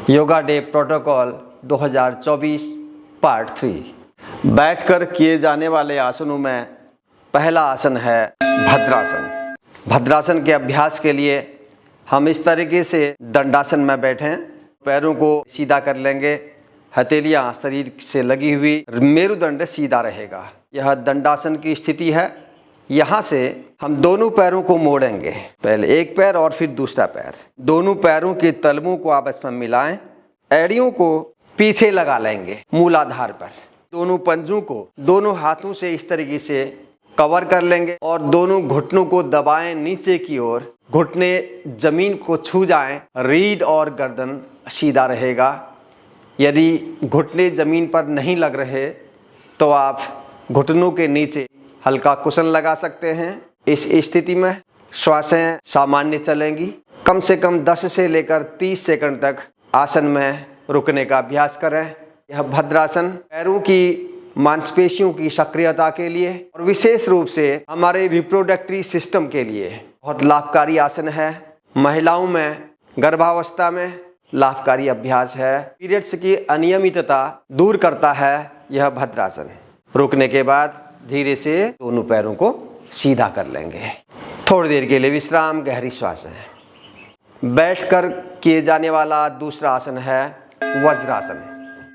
Yoga day protocol 2024 part 3। बैठकर किए जाने वाले आसनों में पहला आसन है भद्रासन। भद्रासन के अभ्यास के लिए हम इस तरीके से दंडासन में बैठें, पैरों को सीधा कर लेंगे, हथेलियां शरीर से लगी हुई, मेरुदंड सीधा रहेगा। यह दंडासन की स्थिति है। यहाँ से हम दोनों पैरों को मोड़ेंगे, पहले एक पैर और फिर दूसरा पैर। दोनों पैरों के तलवों को आपस में मिलाएं, एड़ियों को पीछे लगा लेंगे मूलाधार पर। दोनों पंजों को दोनों हाथों से इस तरीके से कवर कर लेंगे और दोनों घुटनों को दबाएं नीचे की ओर, घुटने जमीन को छू जाएं, रीढ़ और गर्दन सीधा रहेगा। यदि घुटने जमीन पर नहीं लग रहे तो आप घुटनों के नीचे हल्का कुशन लगा सकते हैं। इस स्थिति में श्वासें सामान्य चलेंगी। कम से कम 10 से लेकर 30 सेकंड तक आसन में रुकने का अभ्यास करें। यह भद्रासन पैरों की मांसपेशियों की सक्रियता के लिए और विशेष रूप से हमारे रिप्रोडक्टरी सिस्टम के लिए बहुत लाभकारी आसन है। महिलाओं में गर्भावस्था में लाभकारी अभ्यास है। पीरियड्स की अनियमितता दूर करता है यह भद्रासन। रुकने के बाद धीरे से दोनों पैरों को सीधा कर लेंगे। थोड़ी देर के लिए विश्राम, गहरी श्वासें। बैठकर किए जाने वाला दूसरा आसन है वज्रासन।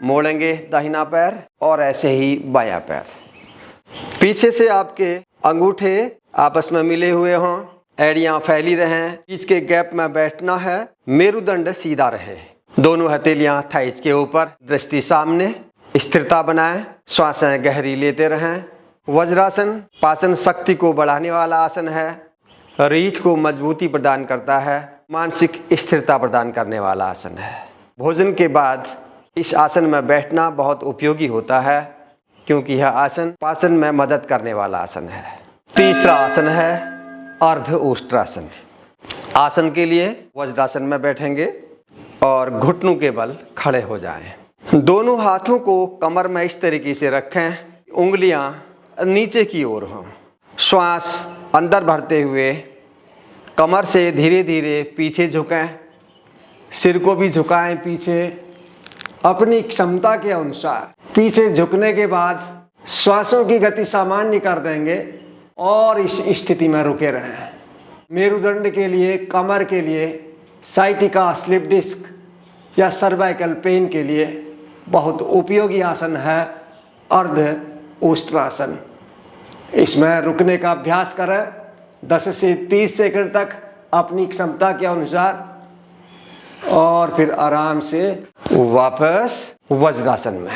मोड़ेंगे दाहिना पैर और ऐसे ही बायां पैर। पीछे से आपके अंगूठे आपस में मिले हुए हों, एड़ियां फैली रहें, बीच के गैप में बैठना है, मेरुदंड सीधा रहे, दोनों हथेलियां थाइज के ऊपर, दृष्टि सामने, स्थिरता बनाएं, श्वासें गहरी लेते रहें। वज्रासन पाचन शक्ति को बढ़ाने वाला आसन है, रीढ़ को मजबूती प्रदान करता है, मानसिक स्थिरता प्रदान करने वाला आसन है। भोजन के बाद इस आसन में बैठना बहुत उपयोगी होता है क्योंकि यह आसन पाचन में मदद करने वाला आसन है। तीसरा आसन है अर्ध उष्ट्रासन। आसन के लिए वज्रासन में बैठेंगे और घुटनों के बल खड़े हो जाएं। दोनों हाथों को कमर में इस तरीके से रखें, उंगलियां नीचे की ओर हों। श्वास अंदर भरते हुए कमर से धीरे धीरे पीछे झुकें, सिर को भी झुकाएं पीछे अपनी क्षमता के अनुसार। पीछे झुकने के बाद श्वासों की गति सामान्य कर देंगे और इस स्थिति में रुके रहें। मेरुदंड के लिए, कमर के लिए, साइटिका, स्लिप डिस्क या सर्वाइकल पेन के लिए बहुत उपयोगी आसन है अर्ध उष्ट्रासन। इसमें रुकने का अभ्यास करें 10 से 30 सेकंड तक अपनी क्षमता के अनुसार और फिर आराम से वापस वज्रासन में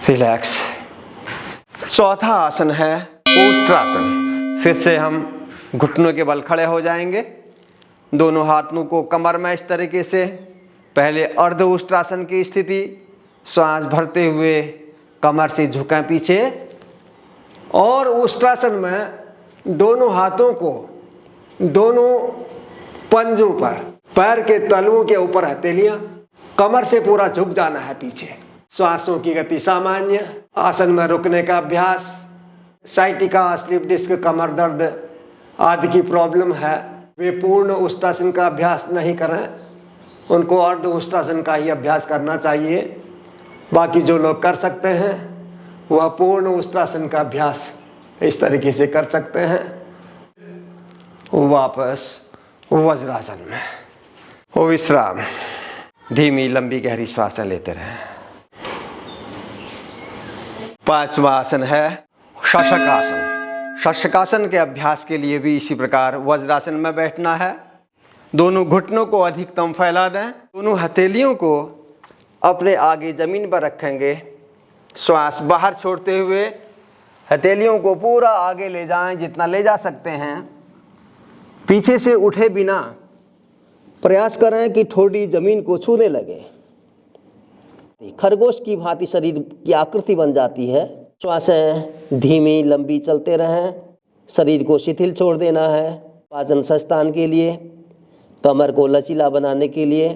रिलैक्स। चौथा आसन है उष्ट्रासन। फिर से हम घुटनों के बल खड़े हो जाएंगे, दोनों हाथों को कमर में इस तरीके से, पहले अर्ध उष्ट्रासन की स्थिति, श्वास भरते हुए कमर से झुकें पीछे और उष्ट्रासन में दोनों हाथों को दोनों पंजों पर, पैर के तलवों के ऊपर हथेलियां, कमर से पूरा झुक जाना है पीछे। श्वासों की गति सामान्य। आसन में रुकने का अभ्यास। साइटिका, स्लिप डिस्क, कमर दर्द आदि की प्रॉब्लम है, वे पूर्ण उष्ट्रासन का अभ्यास नहीं करें, उनको अर्ध उष्ट्रासन का ही अभ्यास करना चाहिए। बाकी जो लोग कर सकते हैं वह पूर्ण उष्ट्रासन का अभ्यास इस तरीके से कर सकते हैं। वापस वज्रासन में वो विश्राम, धीमी लंबी गहरी श्वासें लेते रहें। पांचवा आसन है शशकासन। शशकासन के अभ्यास के लिए भी इसी प्रकार वज्रासन में बैठना है। दोनों घुटनों को अधिकतम फैला दें, दोनों हथेलियों को अपने आगे जमीन पर रखेंगे, श्वास बाहर छोड़ते हुए हथेलियों को पूरा आगे ले जाएं जितना ले जा सकते हैं। पीछे से उठे बिना प्रयास करें कि ठोड़ी जमीन को छूने लगे। खरगोश की भांति शरीर की आकृति बन जाती है। श्वासें धीमी लंबी चलते रहें। शरीर को शिथिल छोड़ देना है पाचन संस्थान के लिए, कमर को लचीला बनाने के लिए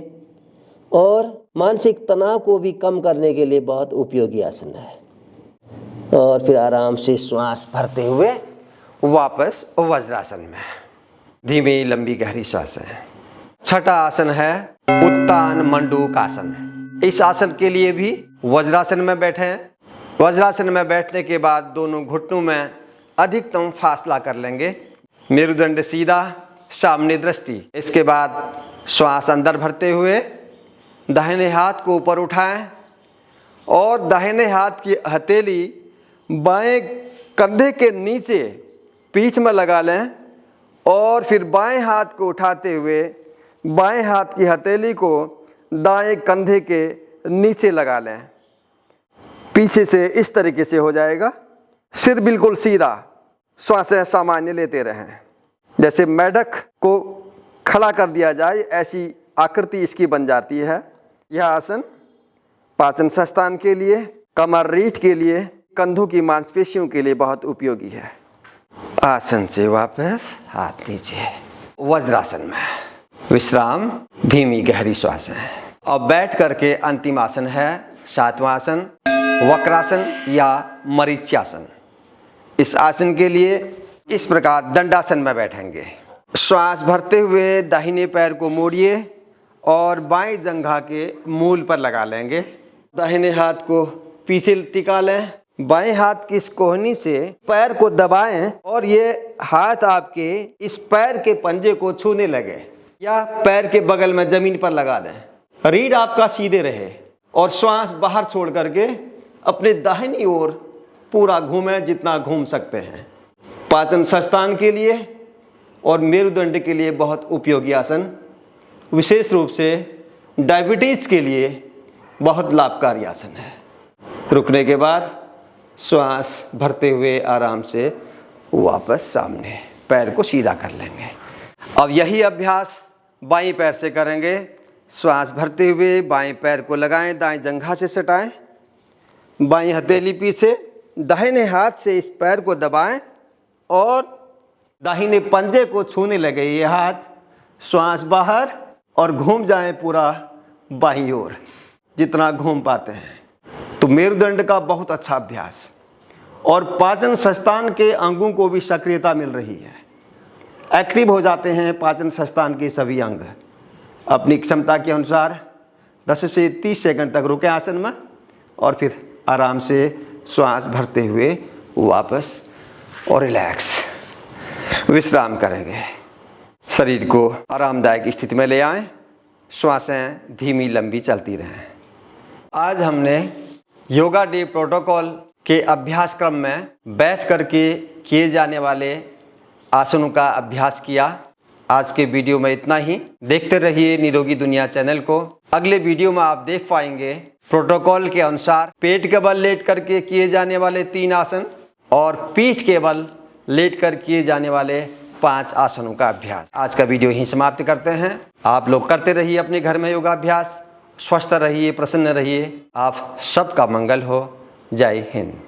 और मानसिक तनाव को भी कम करने के लिए बहुत उपयोगी आसन है। और फिर आराम से श्वास भरते हुए वापस वज्रासन में धीमी लंबी गहरी श्वासें। छठा आसन है उत्तान मंडूक आसन। इस आसन के लिए भी वज्रासन में बैठे हैं। वज्रासन में बैठने के बाद दोनों घुटनों में अधिकतम फासला कर लेंगे। मेरुदंड सीधा, सामने दृष्टि। इसके बाद श्वास अंदर भरते हुए दाहिने हाथ को ऊपर उठाएं और दाहिने हाथ की हथेली बाएं कंधे के नीचे पीठ में लगा लें और फिर बाएं हाथ को उठाते हुए बाएं हाथ की हथेली को दाएं कंधे के नीचे लगा लें। पीछे से इस तरीके से हो जाएगा। सिर बिल्कुल सीधा, श्वासें सामान्य लेते रहें। जैसे मेढक को खड़ा कर दिया जाए ऐसी आकृति इसकी बन जाती है। यह आसन पाचन संस्थान के लिए, कमर रीढ़ के लिए, कंधों की मांसपेशियों के लिए बहुत उपयोगी है। आसन से वापस हाथ नीचे, वज्रासन में विश्राम, धीमी गहरी श्वासें। अब बैठ करके अंतिम आसन है सातवां आसन, वक्रासन या मरीच्यासन। इस आसन के लिए इस प्रकार दंडासन में बैठेंगे। श्वास भरते हुए दाहिने पैर को मोड़िए और बाएं जंघा के मूल पर लगा लेंगे। दाहिने हाथ को पीछे टिका लें। बाएं हाथ की इस कोहनी से पैर को दबाएं और ये हाथ आपके इस पैर के पंजे को छूने लगे या पैर के बगल में जमीन पर लगा दें। रीढ़ आपका सीधे रहे और श्वास बाहर छोड़ करके अपने दाहिनी ओर पूरा घूमें जितना घूम सकते हैं। पाचन संस्थान के लिए और मेरुदंड के लिए बहुत उपयोगी आसन, विशेष रूप से डायबिटीज के लिए बहुत लाभकारी आसन है। रुकने के बाद श्वास भरते हुए आराम से वापस सामने पैर को सीधा कर लेंगे। अब यही अभ्यास बाईं पैर से करेंगे। श्वास भरते हुए बाएं पैर को लगाएं, दाएं जंघा से सटाएं, बाईं हथेली पीछे, दाहिने हाथ से इस पैर को दबाएं और दाहिने पंजे को छूने लगे ये हाथ। श्वास बाहर और घूम जाएं पूरा बाईं ओर जितना घूम पाते हैं। तो मेरुदंड का बहुत अच्छा अभ्यास और पाचन संस्थान के अंगों को भी सक्रियता मिल रही है। एक्टिव हो जाते हैं पाचन संस्थान के सभी अंग। अपनी क्षमता के अनुसार 10 से 30 सेकंड तक रुके आसन में और फिर आराम से श्वास भरते हुए वापस और रिलैक्स विश्राम करेंगे। शरीर को आरामदायक स्थिति में ले आएं। श्वासें धीमी लंबी चलती रहें। आज हमने योगा डे प्रोटोकॉल के अभ्यास क्रम में बैठ करके किए जाने वाले आसनों का अभ्यास किया। आज के वीडियो में इतना ही। देखते रहिए निरोगी दुनिया चैनल को। अगले वीडियो में आप देख पाएंगे प्रोटोकॉल के अनुसार पेट के बल लेट करके किए जाने वाले 3 आसन और पीठ के बल लेट कर किए जाने वाले 5 आसनों का अभ्यास। आज का वीडियो यहीं समाप्त करते हैं। आप लोग करते रहिए अपने घर में योगाभ्यास। स्वस्थ रहिए, प्रसन्न रहिए। आप सबका मंगल हो। जय हिंद।